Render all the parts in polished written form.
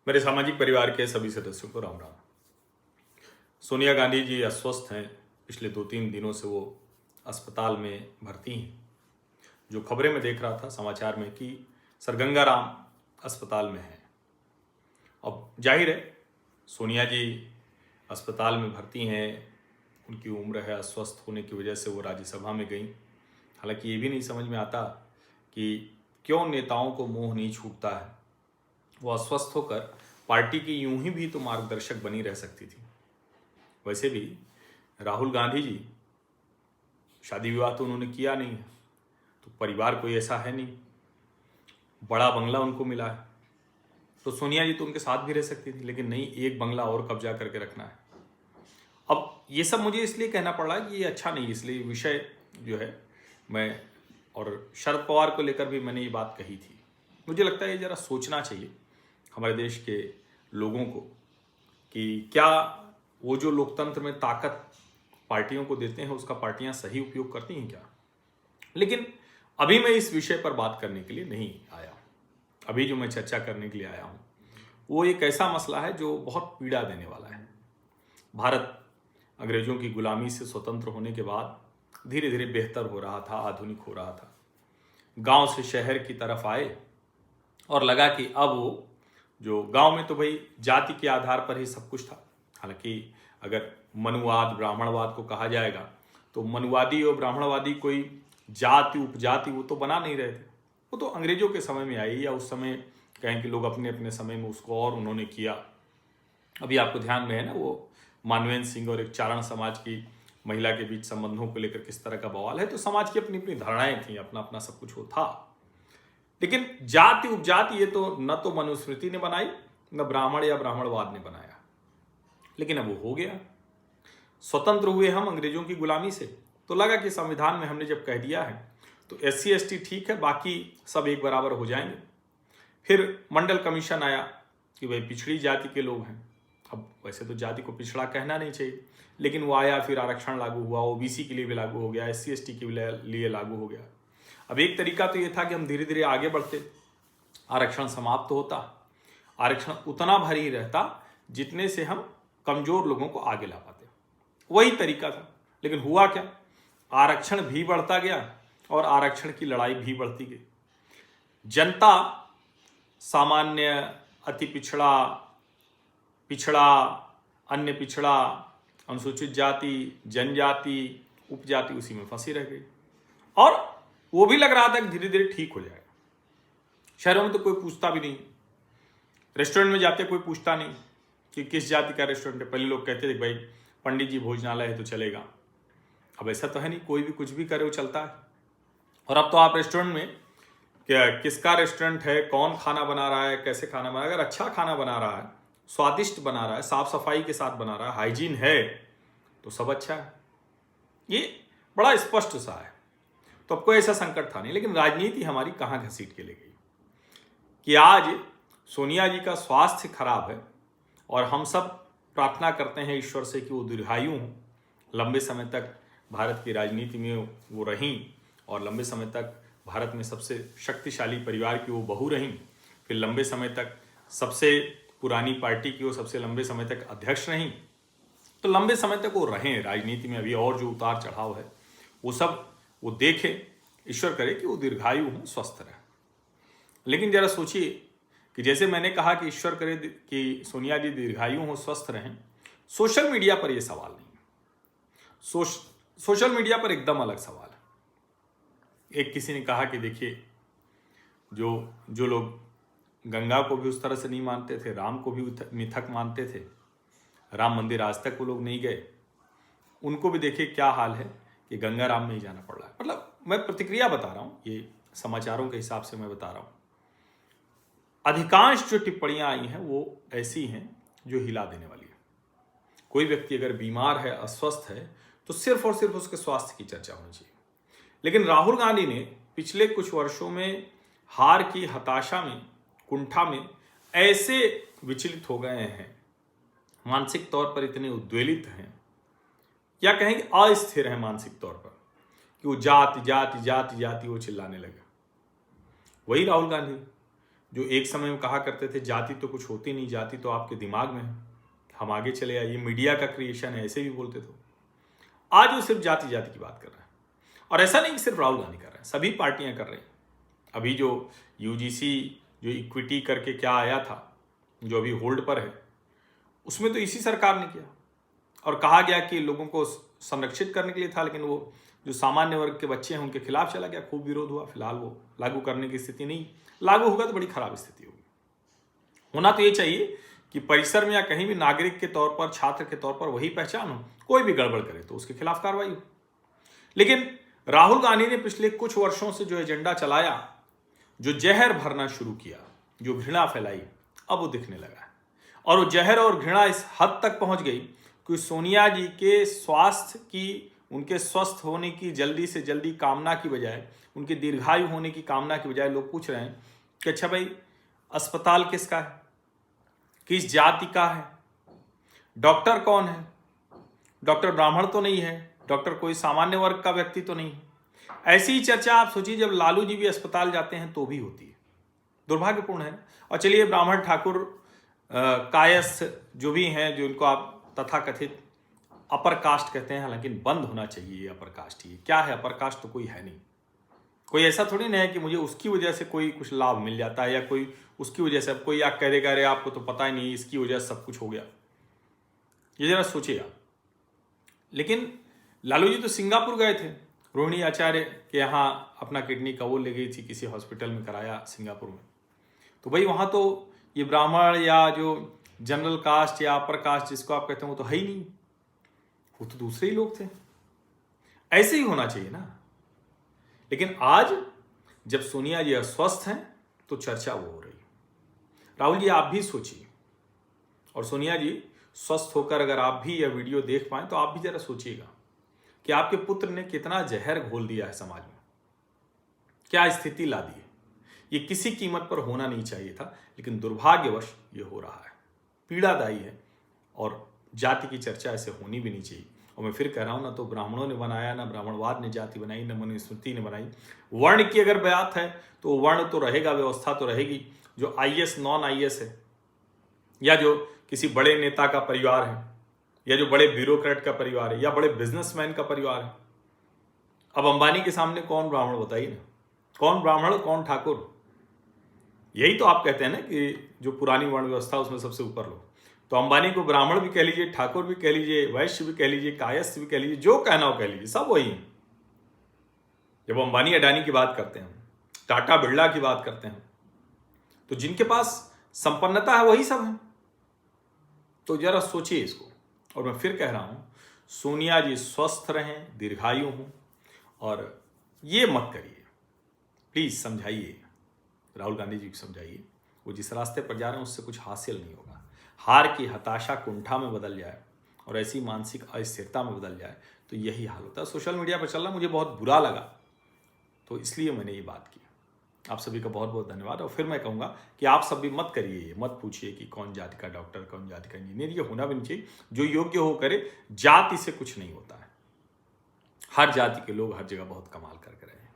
मेरे सामाजिक परिवार के सभी सदस्यों को राम राम। सोनिया गांधी जी अस्वस्थ हैं। पिछले 2-3 दिनों से वो अस्पताल में भर्ती हैं। जो खबरें मैं देख रहा था समाचार में कि सर गंगाराम अस्पताल में हैं। अब जाहिर है सोनिया जी अस्पताल में भर्ती हैं, उनकी उम्र है, अस्वस्थ होने की वजह से वो राज्यसभा में गई। हालांकि ये भी नहीं समझ में आता कि क्यों नेताओं को मोह नहीं छूटता है। वो अस्वस्थ होकर पार्टी की यूं ही भी तो मार्गदर्शक बनी रह सकती थी। वैसे भी राहुल गांधी जी शादी विवाह तो उन्होंने किया नहीं है, तो परिवार कोई ऐसा है नहीं, बड़ा बंगला उनको मिला है, तो सोनिया जी तो उनके साथ भी रह सकती थी। लेकिन नहीं, एक बंगला और कब्जा करके रखना है। अब ये सब मुझे इसलिए कहना पड़ रहा है कि ये अच्छा नहीं, इसलिए विषय जो है मैं और शरद पवार को लेकर भी मैंने ये बात कही थी। मुझे लगता है ये जरा सोचना चाहिए हमारे देश के लोगों को कि क्या वो जो लोकतंत्र में ताकत पार्टियों को देते हैं उसका पार्टियां सही उपयोग करती हैं क्या। लेकिन अभी मैं इस विषय पर बात करने के लिए नहीं आया। अभी जो मैं चर्चा करने के लिए आया हूं वो एक ऐसा मसला है जो बहुत पीड़ा देने वाला है। भारत अंग्रेजों की गुलामी से स्वतंत्र होने के बाद धीरे धीरे बेहतर हो रहा था, आधुनिक हो रहा था। गांव से शहर की तरफ आए और लगा कि अब वो जो गांव में तो भाई जाति के आधार पर ही सब कुछ था। हालांकि अगर मनुवाद ब्राह्मणवाद को कहा जाएगा तो मनुवादी और ब्राह्मणवादी कोई जाति उपजाति वो तो बना नहीं रहे थे। वो तो अंग्रेजों के समय में आई, या उस समय कहें कि लोग अपने अपने समय में उसको और उन्होंने किया। अभी आपको ध्यान में है ना वो मानवेंद्र सिंह और एक चारण समाज की महिला के बीच संबंधों को लेकर किस तरह का बवाल है। तो समाज की अपनी अपनी धारणाएं थी, अपना अपना सब कुछ वो था। लेकिन जाति उपजाति ये तो न तो मनुस्मृति ने बनाई, न ब्राह्मण या ब्राह्मणवाद ने बनाया। लेकिन अब वो हो गया। स्वतंत्र हुए हम अंग्रेजों की गुलामी से, तो लगा कि संविधान में हमने जब कह दिया है तो SC ST ठीक है, बाकी सब एक बराबर हो जाएंगे। फिर मंडल कमीशन आया कि भाई पिछड़ी जाति के लोग हैं। अब वैसे तो जाति को पिछड़ा कहना नहीं चाहिए, लेकिन वो आया, फिर आरक्षण लागू हुआ, OBC के लिए भी लागू हो गया, SC ST के लिए लागू हो गया। अब एक तरीका तो ये था कि हम धीरे धीरे आगे बढ़ते, आरक्षण समाप्त तो होता, आरक्षण उतना भारी रहता जितने से हम कमजोर लोगों को आगे ला पाते। वही तरीका था। लेकिन हुआ क्या, आरक्षण भी बढ़ता गया और आरक्षण की लड़ाई भी बढ़ती गई। जनता सामान्य, अति पिछड़ा, पिछड़ा, अन्य पिछड़ा, अनुसूचित जाति, जनजाति, उपजाति उसी में फंसी रह गई। और वो भी लग रहा था कि धीरे धीरे ठीक हो जाएगा। शहरों में तो कोई पूछता भी नहीं, रेस्टोरेंट में जाते कोई पूछता नहीं कि किस जाति का रेस्टोरेंट है। पहले लोग कहते थे भाई पंडित जी भोजनालय है तो चलेगा। अब ऐसा तो है नहीं, कोई भी कुछ भी करे वो चलता है। और अब तो आप रेस्टोरेंट में क्या, किसका रेस्टोरेंट है, कौन खाना बना रहा है, कैसे खाना बना रहा है, अगर अच्छा खाना बना रहा है, स्वादिष्ट बना रहा है, साफ सफाई के साथ बना रहा है, हाइजीन है, तो सब अच्छा है। ये बड़ा स्पष्ट सा है। तो अब कोई ऐसा संकट था नहीं। लेकिन राजनीति हमारी कहाँ घसीट के ले गई कि आज सोनिया जी का स्वास्थ्य खराब है और हम सब प्रार्थना करते हैं ईश्वर से कि वो दीर्घायु हों, लंबे समय तक भारत की राजनीति में वो रहीं और लंबे समय तक भारत में सबसे शक्तिशाली परिवार की वो बहू रहीं, फिर लंबे समय तक सबसे पुरानी पार्टी की वो सबसे लंबे समय तक अध्यक्ष रहीं। तो लंबे समय तक वो रहें राजनीति में। अभी और जो उतार चढ़ाव है वो सब वो देखें, ईश्वर करे कि वो दीर्घायु हों, स्वस्थ रहे। लेकिन जरा सोचिए कि जैसे मैंने कहा कि ईश्वर करे कि सोनिया जी दीर्घायु हों, स्वस्थ रहें, सोशल मीडिया पर यह सवाल नहीं है। सोशल मीडिया पर एकदम अलग सवाल है। एक किसी ने कहा कि देखिए जो लोग गंगा को भी उस तरह से नहीं मानते थे, राम को भी मिथक मानते थे, राम मंदिर आज तक वो लोग नहीं गए, उनको भी देखिए क्या हाल है कि गंगा राम में ही जाना पड़ रहा है। मतलब मैं प्रतिक्रिया बता रहा हूं, ये समाचारों के हिसाब से मैं बता रहा हूं। अधिकांश जो टिप्पणियां आई हैं वो ऐसी हैं जो हिला देने वाली है। कोई व्यक्ति अगर बीमार है, अस्वस्थ है, तो सिर्फ और सिर्फ उसके स्वास्थ्य की चर्चा होनी चाहिए। लेकिन राहुल गांधी ने पिछले कुछ वर्षों में हार की हताशा में, कुंठा में ऐसे विचलित हो गए हैं, मानसिक तौर पर इतने उद्वेलित हैं, या कहें कि अस्थिर हैं मानसिक तौर पर, कि वो जाति जाति जाति जाति वो चिल्लाने लगे। वही राहुल गांधी जो एक समय में कहा करते थे जाति तो कुछ होती नहीं, जाति तो आपके दिमाग में है, हम आगे चले आए, ये मीडिया का क्रिएशन है, ऐसे भी बोलते थे। आज वो सिर्फ जाति जाति की बात कर रहे हैं। और ऐसा नहीं कि सिर्फ राहुल गांधी कर रहे हैं, सभी पार्टियां कर रही हैं। अभी जो यूजीसी जो इक्विटी करके क्या आया था, जो अभी होल्ड पर है, उसमें तो इसी सरकार ने किया और कहा गया कि लोगों को संरक्षित करने के लिए था, लेकिन वो जो सामान्य वर्ग के बच्चे हैं उनके खिलाफ चला गया, खूब विरोध हुआ। फिलहाल वो लागू करने की स्थिति नहीं, लागू होगा तो बड़ी खराब स्थिति होगी। होना तो ये चाहिए कि परिसर में या कहीं भी नागरिक के तौर पर, छात्र के तौर पर वही पहचान हो, कोई भी गड़बड़ करे तो उसके खिलाफ कार्रवाई हो। लेकिन राहुल गांधी ने पिछले कुछ वर्षों से जो एजेंडा चलाया, जो जहर भरना शुरू किया, जो घृणा फैलाई, अब वो दिखने लगा है। और वो जहर और घृणा इस हद तक पहुंच गई कि सोनिया जी के स्वास्थ्य की, उनके स्वस्थ होने की जल्दी से जल्दी कामना की बजाय, उनके दीर्घायु होने की कामना की बजाय लोग पूछ रहे हैं कि अच्छा भाई अस्पताल किसका है, किस जाति का है, डॉक्टर कौन है, डॉक्टर ब्राह्मण तो नहीं है, डॉक्टर कोई सामान्य वर्ग का व्यक्ति तो नहीं है। ऐसी ही चर्चा आप सोचिए जब लालू जी भी अस्पताल जाते हैं तो भी होती है। दुर्भाग्यपूर्ण है। और चलिए ब्राह्मण ठाकुर कायस्थ जो भी हैं, जो इनको आप तथाकथित अपर कास्ट कहते हैं, हालांकि बंद होना चाहिए ये अपर कास्ट। ये क्या है अपर कास्ट? तो कोई है नहीं, कोई ऐसा थोड़ी नहीं है कि मुझे उसकी वजह से कोई कुछ लाभ मिल जाता है या कोई उसकी वजह से। अब कोई आप कह देगा अरे आपको तो पता ही नहीं, इसकी वजह से सब कुछ हो गया, ये जरा सोचिएगा। लेकिन लालू जी तो सिंगापुर गए थे, रोहिणी आचार्य के यहाँ अपना किडनी का वो ले गई थी, किसी हॉस्पिटल में कराया सिंगापुर में। तो भाई वहाँ तो ये ब्राह्मण या जो जनरल कास्ट या अपर कास्ट जिसको आप कहते हैं वो तो है ही नहीं, वो तो दूसरे ही लोग थे। ऐसे ही होना चाहिए ना। लेकिन आज जब सोनिया जी अस्वस्थ हैं तो चर्चा वो हो रही है। राहुल जी आप भी सोचिए, और सोनिया जी स्वस्थ होकर अगर आप भी यह वीडियो देख पाएं तो आप भी जरा सोचिएगा कि आपके पुत्र ने कितना जहर घोल दिया है समाज में, क्या स्थिति ला दी है। ये किसी कीमत पर होना नहीं चाहिए था, लेकिन दुर्भाग्यवश ये हो रहा है, पीड़ादायी है। और जाति की चर्चा ऐसे होनी भी नहीं चाहिए। और मैं फिर कह रहा हूं, ना तो ब्राह्मणों ने बनाया, ना ब्राह्मणवाद ने जाति बनाई, ना मनुस्मृति ने बनाई। वर्ण की अगर बात है तो वर्ण तो रहेगा, व्यवस्था तो रहेगी। जो आईएएस नॉन आईएएस है, या जो किसी बड़े नेता का परिवार है, या जो बड़े ब्यूरोक्रेट का परिवार है, या बड़े बिजनेसमैन का परिवार है। अब अंबानी के सामने कौन ब्राह्मण बताइए ना, कौन ब्राह्मण कौन ठाकुर? यही तो आप कहते हैं ना कि जो पुरानी वर्ण व्यवस्था उसमें सबसे ऊपर लोग। तो अंबानी को ब्राह्मण भी कह लीजिए, ठाकुर भी कह लीजिए, वैश्य भी कह लीजिए, कायस्थ भी कह लीजिए, जो कहना हो कह लीजिए, सब वही है। जब अंबानी अडानी की बात करते हैं, टाटा बिरला की बात करते हैं, तो जिनके पास संपन्नता है वही सब है। तो जरा सोचिए इसको। और मैं फिर कह रहा हूं, सोनिया जी स्वस्थ रहें, दीर्घायु हों, और ये मत करिए, प्लीज समझाइए, राहुल गांधी जी को समझाइए, वो जिस रास्ते पर जा रहे हैं उससे कुछ हासिल नहीं होगा। हार की हताशा कुंठा में बदल जाए और ऐसी मानसिक अस्थिरता में बदल जाए तो यही हाल होता है। सोशल मीडिया पर चल रहा मुझे बहुत बुरा लगा, तो इसलिए मैंने ये बात की। आप सभी का बहुत बहुत धन्यवाद। और फिर मैं कहूँगा कि आप सब भी मत करिए, ये मत पूछिए कि कौन जाति का डॉक्टर, कौन जाति का इंजीनियर, ये होना भी नहीं चाहिए। जो योग्य हो करे, जाति से कुछ नहीं होता है। हर जाति के लोग हर जगह बहुत कमाल करके रहे हैं,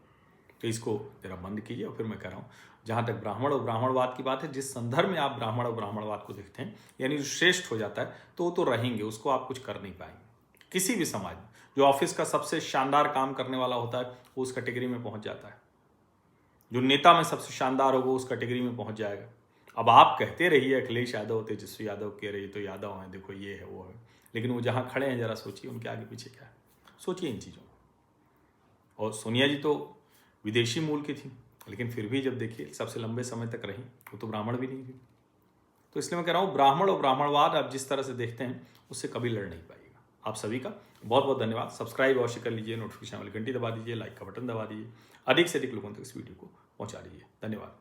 तो इसको जरा बंद कीजिए। और फिर मैं कह रहा हूँ, जहाँ तक ब्राह्मण और ब्राह्मणवाद की बात है, जिस संदर्भ में आप ब्राह्मण और ब्राह्मणवाद को देखते हैं, यानी जो श्रेष्ठ हो जाता है, तो वो तो रहेंगे, उसको आप कुछ कर नहीं पाएंगे। किसी भी समाज में जो ऑफिस का सबसे शानदार काम करने वाला होता है वो उस कैटेगरी में पहुंच जाता है। जो नेता में सबसे शानदार होगा उस कैटेगरी में पहुंच जाएगा। अब आप कहते रहिए अखिलेश यादव, तेजस्वी यादव कह रही तो यादव हैं, देखो ये है वो है, लेकिन वो जहाँ खड़े हैं जरा सोचिए उनके आगे पीछे क्या है, सोचिए इन चीज़ों को। और सोनिया जी तो विदेशी मूल की थी, लेकिन फिर भी जब देखिए सबसे लंबे समय तक रही, वो तो ब्राह्मण भी नहीं थी। तो इसलिए मैं कह रहा हूँ, ब्राह्मण और ब्राह्मणवाद आप जिस तरह से देखते हैं उससे कभी लड़ नहीं पाइएगा। आप सभी का बहुत बहुत धन्यवाद। सब्सक्राइब अवश्य कर लीजिए, नोटिफिकेशन वाली घंटी दबा दीजिए, लाइक का बटन दबा दीजिए, अधिक से अधिक लोगों तक इस वीडियो को पहुंचा दीजिए। धन्यवाद।